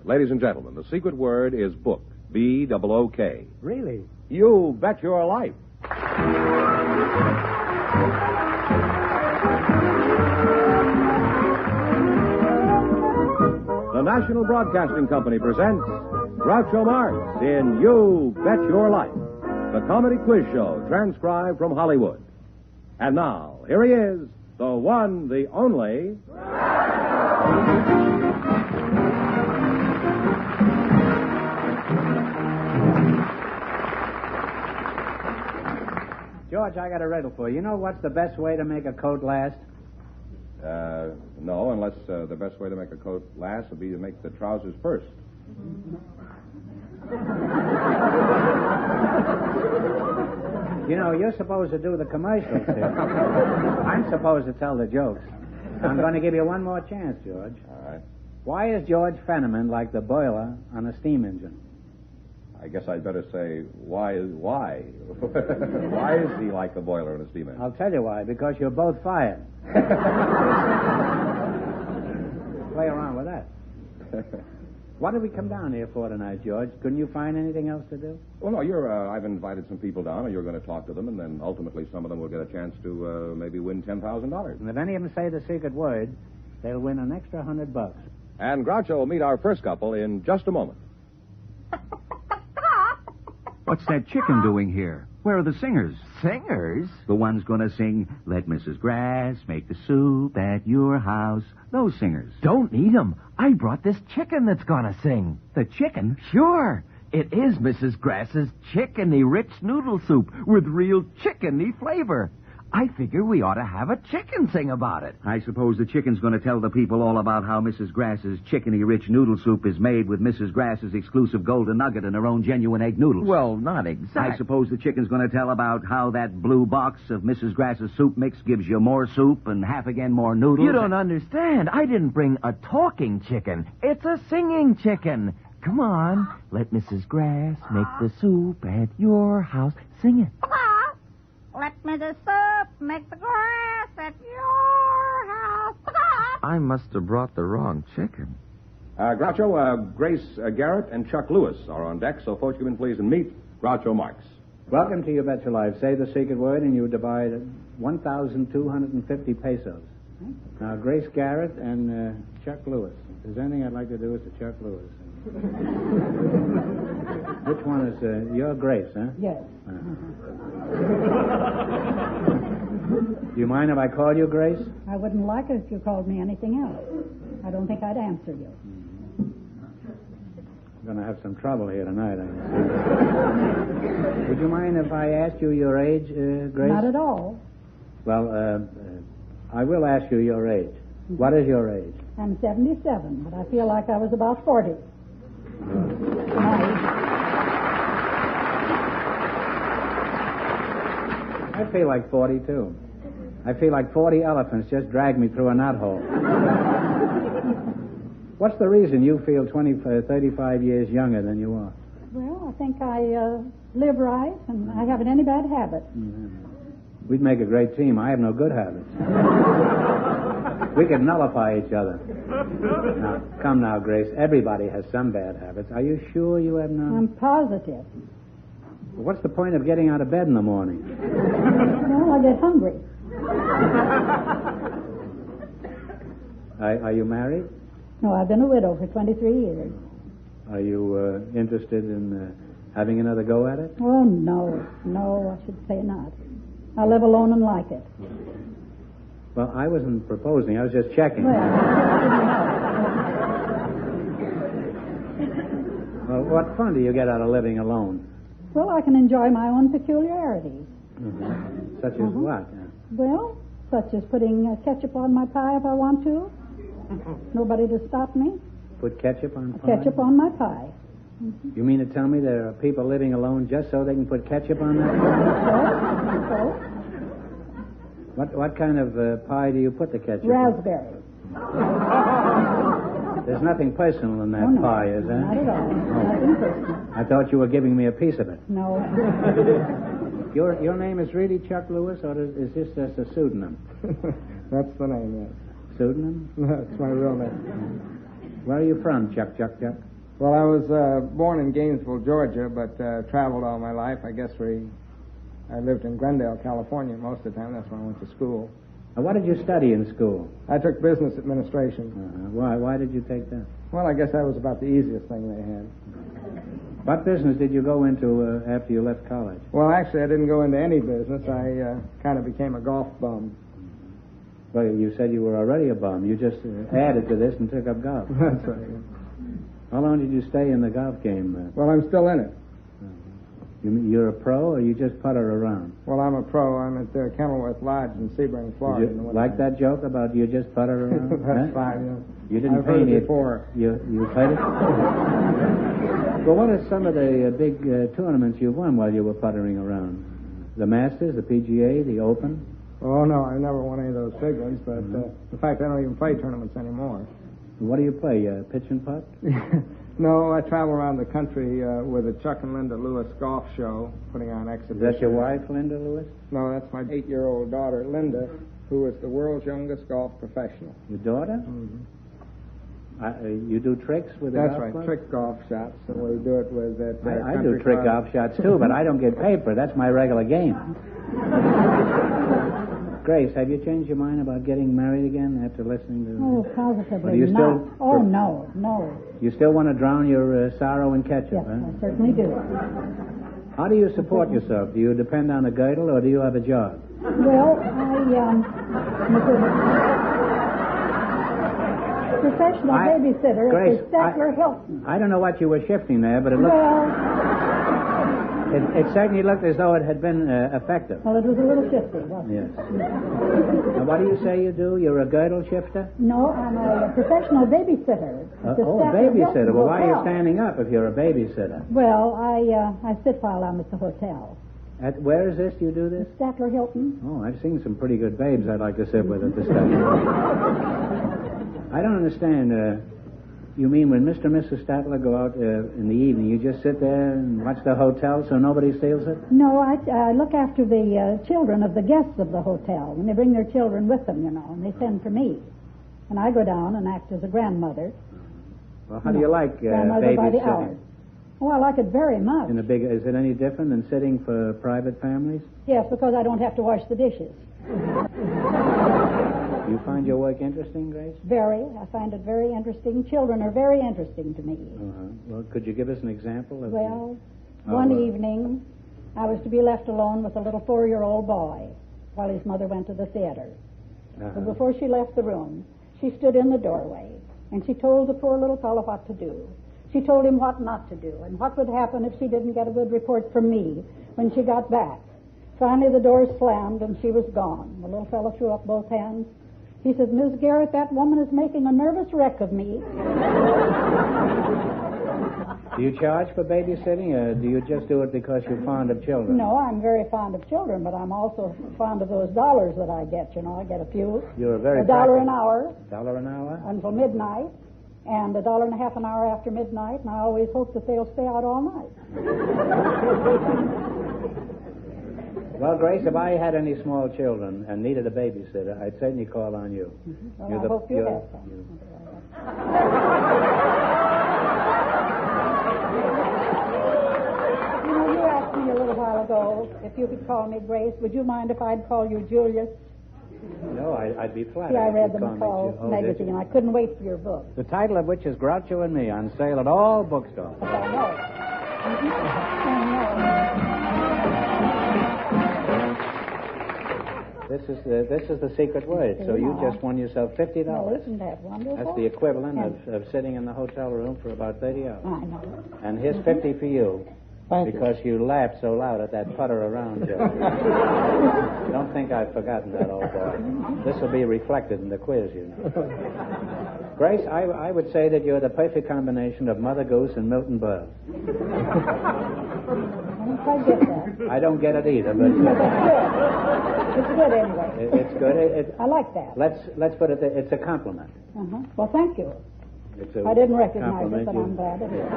Ladies and gentlemen, the secret word is book. B-O-O-K. Really? You bet your life. The National Broadcasting Company presents Groucho Marx in You Bet Your Life, the comedy quiz show transcribed from Hollywood. And now, here he is, the one, the only... George, I got a riddle for you. You know what's the best way to make a coat last? No, unless the best way to make a coat last would be to make the trousers first. You know, you're supposed to do the commercials here. I'm supposed to tell the jokes. I'm going to give you one more chance, George. All right. Why is George Fenneman like the boiler on a steam engine? I guess I'd better say, why? Why is he like the boiler in a steam engine? I'll tell you why. Because you're both fired. Play around with that. What did we come down here for tonight, George? Couldn't you find anything else to do? Well, no, I've invited some people down, and you're going to talk to them, and then ultimately some of them will get a chance to maybe win $10,000. And if any of them say the secret word, they'll win an extra $100. And Groucho will meet our first couple in just a moment. What's that chicken doing here? Where are the singers? Singers? The ones going to sing, Let Mrs. Grass Make the Soup at Your House. Those singers. Don't need 'em. I brought this chicken that's gonna sing. The chicken? Sure. It is Mrs. Grass's chickeny rich noodle soup with real chickeny flavor. I figure we ought to have a chicken sing about it. I suppose the chicken's going to tell the people all about how Mrs. Grass's chickeny-rich noodle soup is made with Mrs. Grass's exclusive golden nugget and her own genuine egg noodles. Well, not exactly. I suppose the chicken's going to tell about how that blue box of Mrs. Grass's soup mix gives you more soup and half again more noodles. You don't understand. I didn't bring a talking chicken. It's a singing chicken. Come on. Let Mrs. Grass make the soup at your house. Sing it. Let me the soup make the grass at your house. I must have brought the wrong chicken. Groucho, Grace Garrett and Chuck Lewis are on deck, so folks, come in, please, and meet Groucho Marx. Welcome to You Bet Your Life. Say the secret word and you divide 1,250 pesos. Now, Grace Garrett and Chuck Lewis. If there's anything I'd like to do is to Chuck Lewis. Which one is your Grace, huh? Yes. Do you mind if I call you Grace? I wouldn't like it if you called me anything else. I don't think I'd answer you. I'm going to have some trouble here tonight, I can see. Would you mind if I asked you your age, Grace? Not at all. Well, I will ask you your age. What is your age? I'm 77, but I feel like I was about 40. I feel like 42. I feel like 40 elephants just dragged me through a knothole. What's the reason you feel 35 years younger than you are? Well, I think I live right, and I haven't any bad habits. Mm-hmm. We'd make a great team. I have no good habits. We could nullify each other. Now, come now, Grace. Everybody has some bad habits. Are you sure you have none? I'm positive. What's the point of getting out of bed in the morning? Well, I get hungry. Are you married? No, I've been a widow for 23 years. Are you interested in having another go at it? Oh, no. No, I should say not. I live alone and like it. Well, I wasn't proposing. I was just checking. Well, what fun do you get out of living alone? Well, I can enjoy my own peculiarities. Mm-hmm. Such as what? Well, such as putting ketchup on my pie if I want to. Nobody to stop me. Put ketchup on pie? Ketchup on my pie. Mm-hmm. You mean to tell me there are people living alone just so they can put ketchup on that pie? So? What kind of pie do you put the ketchup Raspberry. on? There's nothing personal in that pie, is there? Not at all. Nothing personal. I thought you were giving me a piece of it. No. Your name is really Chuck Lewis, or is this just a pseudonym? That's the name, yes. Pseudonym? That's my real name. Where are you from, Chuck? Well, I was born in Gainesville, Georgia, but traveled all my life. I lived in Glendale, California most of the time. That's where I went to school. What did you study in school? I took business administration. Why did you take that? Well, I guess that was about the easiest thing they had. What business did you go into after you left college? Well, actually, I didn't go into any business. I kind of became a golf bum. Well, you said you were already a bum. You just added to this and took up golf. That's right. Yeah. How long did you stay in the golf game? Well, I'm still in it. You're a pro, or you just putter around? Well, I'm a pro. I'm at Kenilworth Lodge in Sebring, Florida. Did you like that joke about you just putter around? That's fine, yeah. You didn't I've pay heard me it before. You played it? Well, what are some of the big tournaments you won while you were puttering around? The Masters, the PGA, the Open? Oh, no, I never won any of those big ones, but in fact, I don't even play tournaments anymore. What do you play, pitch and putt? No, I travel around the country with the Chuck and Linda Lewis golf show, putting on exhibitions. Is that your wife, Linda Lewis? No, that's my 8-year-old daughter, Linda, who is the world's youngest golf professional. Your daughter? Mm-hmm. You do tricks with the That's golf right, club? trick golf shots, and we do it with that I do trick golf shots, too, but I don't get paid for it. That's my regular game. Grace, have you changed your mind about getting married again after listening to... Oh, positively you not. still... Oh, no. You still want to drown your sorrow in ketchup, Yes, huh? I certainly do. How do you support yourself? Do you depend on a girdle, or do you have a job? Well, professional babysitter Grace, is Statler Hilton. I don't know what you were shifting there, but it looked... It certainly looked as though it had been effective. Well, it was a little shifty, wasn't it? Yes. Now, what do you say you do? You're a girdle shifter? No, I'm a professional babysitter. Babysitter. Well, why are you standing up if you're a babysitter? Well, I sit while I'm at the hotel. Where is this? You do this? Statler Hilton. Oh, I've seen some pretty good babes I'd like to sit with at the Statler. I don't understand. You mean when Mr. and Mrs. Statler go out in the evening, you just sit there and watch the hotel so nobody steals it? No, I look after the children of the guests of the hotel. When they bring their children with them, and they send for me. And I go down and act as a grandmother. Well, how do you like grandmother by the hour. babysitting? Oh, I like it very much. Is it any different than sitting for private families? Yes, because I don't have to wash the dishes. You find your work interesting, Grace? Very. I find it very interesting. Children are very interesting to me. Well, could you give us an example of... One evening, I was to be left alone with a little 4-year-old boy while his mother went to the theater. But before she left the room, she stood in the doorway, and she told the poor little fellow what to do. She told him what not to do, and what would happen if she didn't get a good report from me when she got back. Finally, the door slammed, and she was gone. The little fellow threw up both hands. He said, Miss Garrett, that woman is making a nervous wreck of me. Do you charge for babysitting, or do you just do it because you're fond of children? No, I'm very fond of children, but I'm also fond of those dollars that I get. I get a few. You're very $1 an hour. $1 an hour? Until midnight. And $1.50 an hour after midnight, and I always hope that they'll stay out all night. Well, Grace, if I had any small children and needed a babysitter, I'd certainly call on you. Well, I hope you have some. You asked me a little while ago if you could call me Grace. Would you mind if I'd call you Julius? No, I'd be flattered. See, I read the McCall magazine. I couldn't wait for your book. The title of which is Groucho and Me, on sale at all bookstores. I know. This is the secret word. So you just won yourself $50. No, isn't that wonderful? That's the equivalent of sitting in the hotel room for about 30 hours. I know. And here's 50 for you. Because you laughed so loud at that putter around joke. Don't think I've forgotten that, old boy. This will be reflected in the quiz, you know. Grace, I would say that you're the perfect combination of Mother Goose and Milton Berle. I get that. I don't get it either, but... It's good anyway. It's good. I like that. Let's put it... It's a compliment. Well, thank you. I didn't recognize it, but I'm glad it is.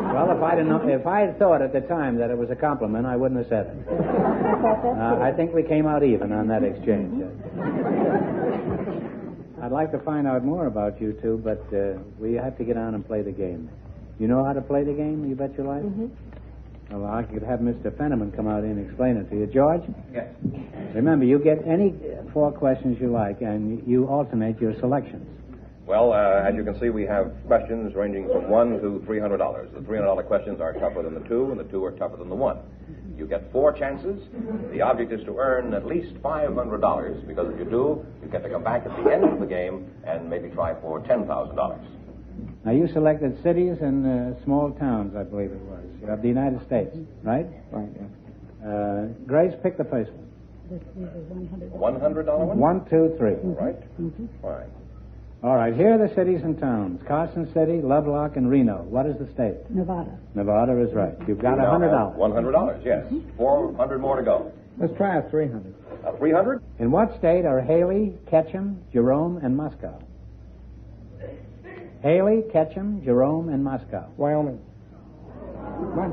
Well, if I had thought at the time that it was a compliment, I wouldn't have said it. I think we came out even on that exchange. I'd like to find out more about you two, but we have to get on and play the game. You know how to play the game, You Bet Your Life? Mm-hmm. Well, I could have Mr. Fenneman come out and explain it to you. George? Yes. Remember, you get any 4 questions you like, and you alternate your selections. Well, as you can see, we have questions ranging from $1 to $300. The $300 questions are tougher than the 2, and the 2 are tougher than the 1. You get 4 chances. The object is to earn at least $500, because if you do, you get to come back at the end of the game and maybe try for $10,000. Now, you selected cities and small towns, I believe it was, of the United States, right? Right, yeah. Grace, pick the first one. This is $100. $100 one? 1, 2, 3. All right. Mm-hmm. Fine. All right, here are the cities and towns. Carson City, Lovelock, and Reno. What is the state? Nevada. Nevada is right. You've got You now $100. have $100, yes. 400 more to go. Let's try a 300. 300? In what state are Haley, Ketchum, Jerome, and Moscow? Haley, Ketchum, Jerome, and Moscow. Wyoming. What?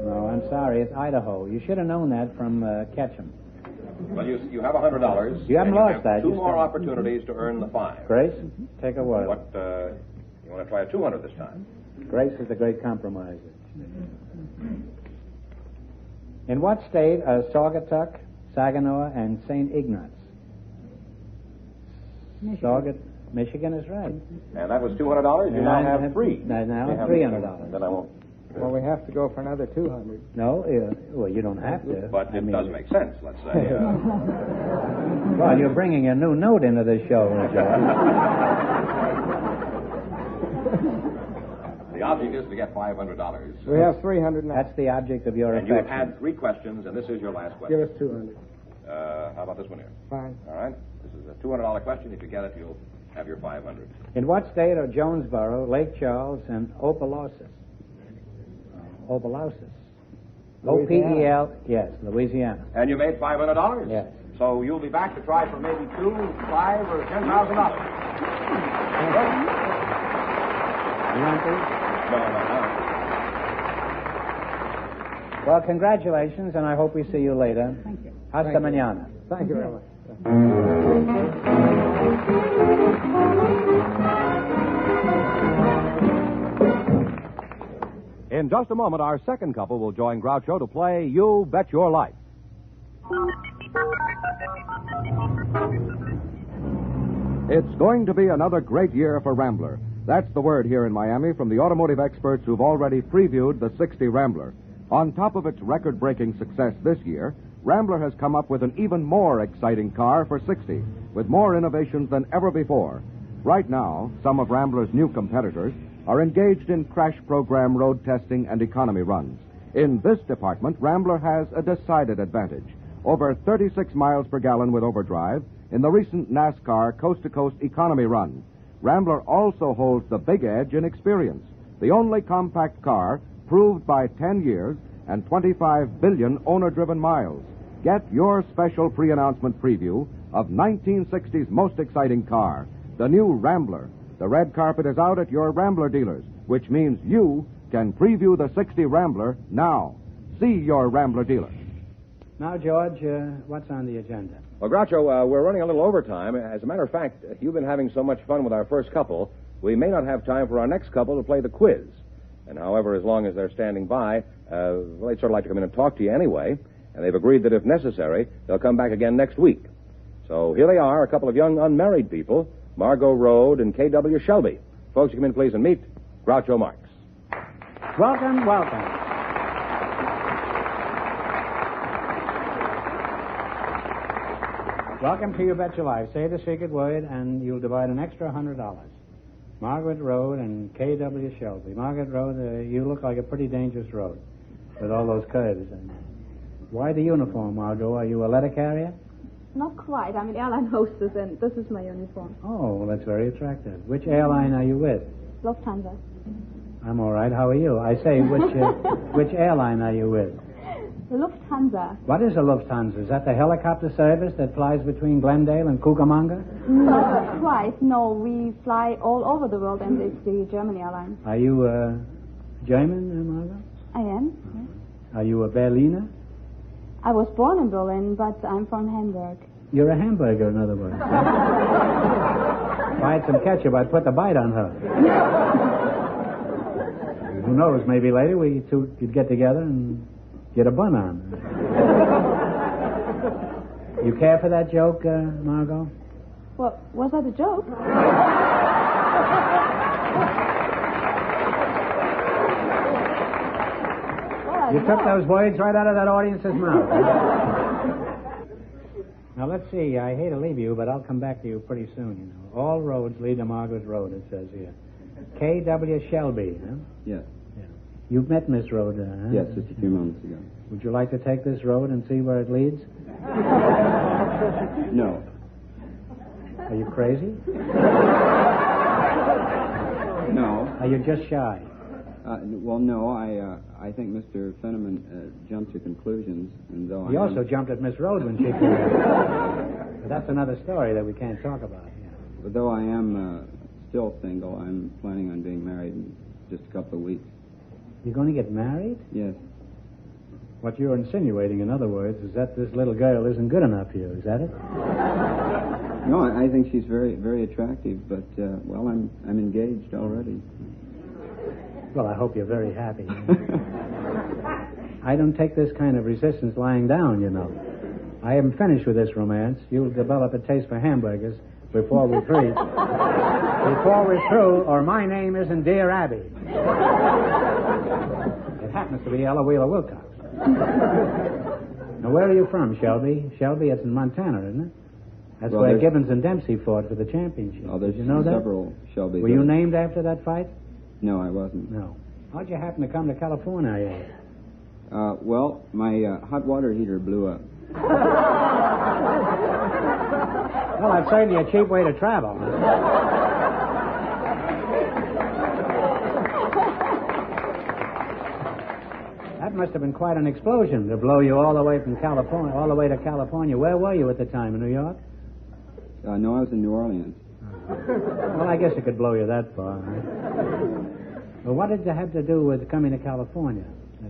No, I'm sorry. It's Idaho. You should have known that from Ketchum. Well, you have $100. You haven't and lost have that. 2 You more still- opportunities to earn the 5. Grace, take a word. What, you want to try a 200 this time? Grace is the great compromiser. In what state are Saugatuck, Saginaw, and St. Ignatz? Michigan is right. And that was $200. You now have 3. Now You have $300. Then I won't. Well, we have to go for another 200. No, well, you don't have to. But it does make sense, let's say. Well, you're bringing a new note into this show, Joe. The object is to get $500. We have 300 now. That's the object of your And you have affection. had 3 questions, and this is your last Give question. us 200. How about this one here? Fine. All right. This is a $200 question. If you get it, you'll have your 500. In what state are Jonesboro, Lake Charles, and Opelousas? Opelousas. O-P-E-L, yes, Louisiana. And you made $500? Yes. So you'll be back to try for maybe 2, 5, or $10,000. You want these? No. Well, congratulations, and I hope we see you later. Thank you. Hasta mañana. Thank you very much. In just a moment, our second couple will join Groucho to play You Bet Your Life. It's going to be another great year for Rambler. That's the word here in Miami from the automotive experts who've already previewed the 60 Rambler. On top of its record-breaking success this year, Rambler has come up with an even more exciting car for 60, with more innovations than ever before. Right now, some of Rambler's new competitors are engaged in crash program road testing and economy runs. In this department, Rambler has a decided advantage. Over 36 miles per gallon with overdrive in the recent NASCAR coast-to-coast economy run. Rambler also holds the big edge in experience. The only compact car proved by 10 years and 25 billion owner-driven miles. Get your special pre-announcement preview of 1960's most exciting car, the new Rambler. The red carpet is out at your Rambler dealers, which means you can preview the 60 Rambler now. See your Rambler dealer. Now, George, what's on the agenda? Well, Groucho, we're running a little overtime. As a matter of fact, you've been having so much fun with our first couple, we may not have time for our next couple to play the quiz. And however, as long as they're standing by, well, they'd sort of like to come in and talk to you anyway. And they've agreed that if necessary, they'll come back again next week. So here they are, a couple of young unmarried people, Margot Rode and K.W. Shelby. Folks, you come in, please, and meet Groucho Marx. Welcome, welcome. Welcome to You Bet Your Life. Say the secret word, and you'll divide an extra $100. Margaret Road and K.W. Shelby. Margaret Road, you look like a pretty dangerous road with all those curves. Why the uniform, Margot? Are you a letter carrier? Not quite. I'm an airline hostess, and this is my uniform. Oh, well, that's very attractive. Which airline are you with? Lufthansa. I'm all right. How are you? I say, which airline are you with? Lufthansa. What is a Lufthansa? Is that the helicopter service that flies between Glendale and Cucamonga? Not quite. No, we fly all over the world, and it's the German airline. Are you German, Margot? I am. Yes. Are you a Berliner? I was born in Berlin, but I'm from Hamburg. You're a hamburger, in other words. If I had some ketchup, I'd put the bite on her. Who knows, maybe later we two could get together and get a bun on. You care for that joke, Margot? What, was that a joke? You took those words right out of that audience's mouth. Now, let's see. I hate to leave you, but I'll come back to you pretty soon, you know. All roads lead to Margaret Road, it says here. K.W. Shelby, huh? Yes. Yeah. You've met Miss Road, huh? Yes, just a few moments ago. Would you like to take this road and see where it leads? No. Are you crazy? No. Are you just shy? Well, no. I think Mr. Fenneman jumped to conclusions, and though He also jumped at Miss Road when she came in. But that's another story that we can't talk about. Yeah. But though I am still single, I'm planning on being married in just a couple of weeks. You're going to get married? Yes. What you're insinuating, in other words, is that this little girl isn't good enough for you. Is that it? No, I think she's very, very attractive, but, well, I'm engaged already. Well, I hope you're very happy. I don't take this kind of resistance lying down, you know. I haven't finished with this romance. You'll develop a taste for hamburgers before we're through. Before we're through, or my name isn't Dear Abby. It happens to be Ella Wheeler Wilcox. Now, where are you from, Shelby? Shelby, it's in Montana, isn't it? That's where Gibbons and Dempsey fought for the championship. Oh, there's Did you know that? several Shelby. Were you named after that fight? No, I wasn't. No. How'd you happen to come to California? Well, my hot water heater blew up. Well, that's certainly a cheap way to travel. That must have been quite an explosion to blow you all the way from California, all the way to California. Where were you at the time, in New York? No, I was in New Orleans. Well, I guess it could blow you that far. Well, what did you have to do with coming to California?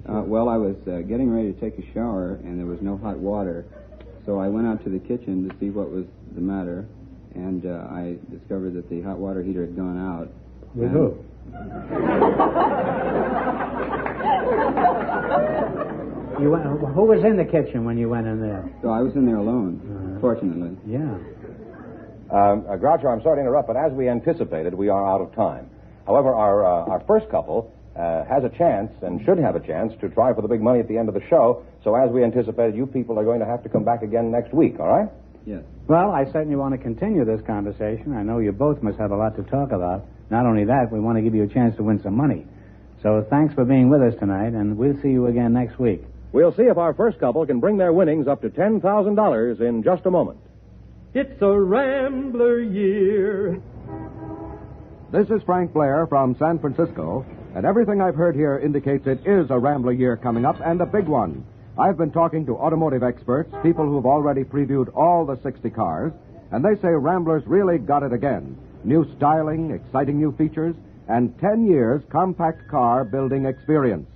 Well, I was getting ready to take a shower, and there was no hot water. So I went out to the kitchen to see what was the matter, and I discovered that the hot water heater had gone out. With who? Who was in the kitchen when you went in there? So I was in there alone, fortunately. Yeah. Groucho, I'm sorry to interrupt, but as we anticipated, we are out of time. However, our first couple has a chance, and should have a chance, to try for the big money at the end of the show. So as we anticipated, you people are going to have to come back again next week, all right? Yes. Well, I certainly want to continue this conversation. I know you both must have a lot to talk about. Not only that, we want to give you a chance to win some money. So thanks for being with us tonight, and we'll see you again next week. We'll see if our first couple can bring their winnings up to $10,000 in just a moment. It's a Rambler year. This is Frank Blair from San Francisco, and everything I've heard here indicates it is a Rambler year coming up, and a big one. I've been talking to automotive experts, people who've already previewed all the 60 cars, and they say Rambler's really got it again. New styling, exciting new features, and 10 years compact car building experience.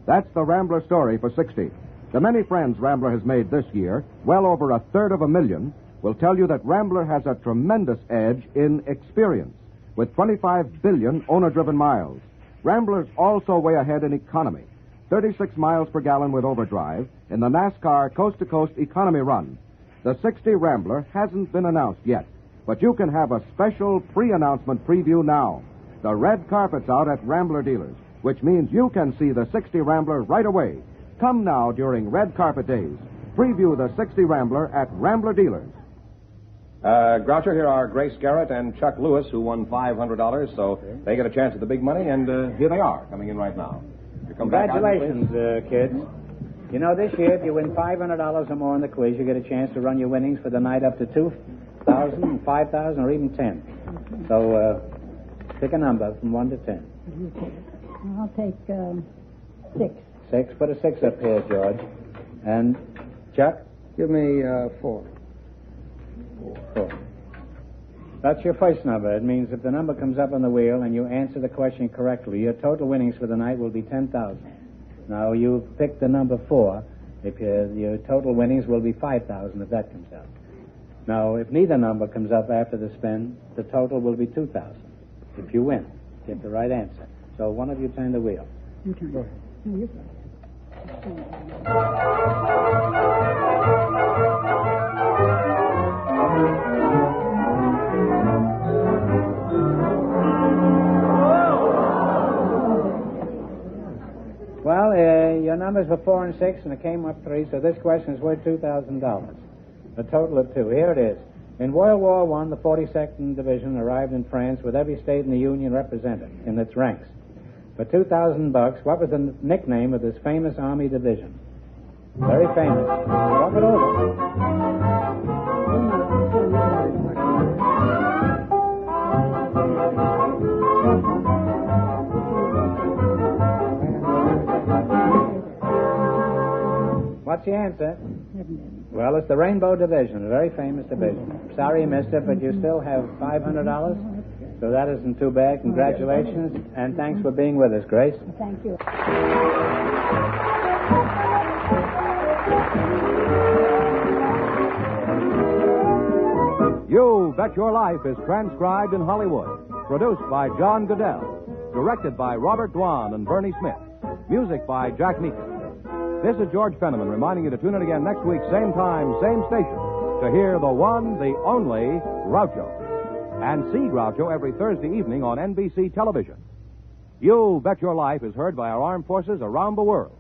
That's the Rambler story for 60. The many friends Rambler has made this year, well over 1/3 will tell you that Rambler has a tremendous edge in experience, with 25 billion owner-driven miles. Ramblers also way ahead in economy. 36 miles per gallon with overdrive in the NASCAR coast-to-coast economy run. The 60 Rambler hasn't been announced yet, but you can have a special pre-announcement preview now. The red carpet's out at Rambler dealers, which means you can see the 60 Rambler right away. Come now during red carpet days. Preview the 60 Rambler at Rambler dealers. Groucho, here are Grace Garrett and Chuck Lewis, who won $500, so they get a chance at the big money, and here they are, coming in right now. You come Congratulations, kids. You know, this year, if you win $500 or more in the quiz, you get a chance to run your winnings for the night up to $2,000, $5,000, or even $10. So, pick a number from 1 to 10. I'll take 6. 6. Put a 6 up here, George. And Chuck? Give me 4. 4. That's your first number. It means if the number comes up on the wheel and you answer the question correctly, your total winnings for the night will be 10,000. Now, you picked the number 4. If your total winnings will be 5,000 if that comes out. No, if neither number comes up after the spin, the total will be 2,000. If you win, get the right answer. So one of you turn the wheel. You turn. Go ahead. No, you go. Well, your numbers were 4 and 6, and it came up 3, so this question is worth $2,000. A total of 2. Here it is. In World War I, the 42nd Division arrived in France with every state in the Union represented in its ranks. For $2,000, what was the nickname of this famous Army division? Very famous. Talk it over. What's the answer? Well, it's the Rainbow Division, a very famous division. Sorry you missed it, but you still have $500, so that isn't too bad. Congratulations, and thanks for being with us, Grace. Thank you. You Bet Your Life is transcribed in Hollywood. Produced by John Goodell. Directed by Robert Dwan and Bernie Smith. Music by Jack Meekin. This is George Fenneman reminding you to tune in again next week, same time, same station, to hear the one, the only Groucho. And see Groucho every Thursday evening on NBC television. You Bet Your Life is heard by our armed forces around the world.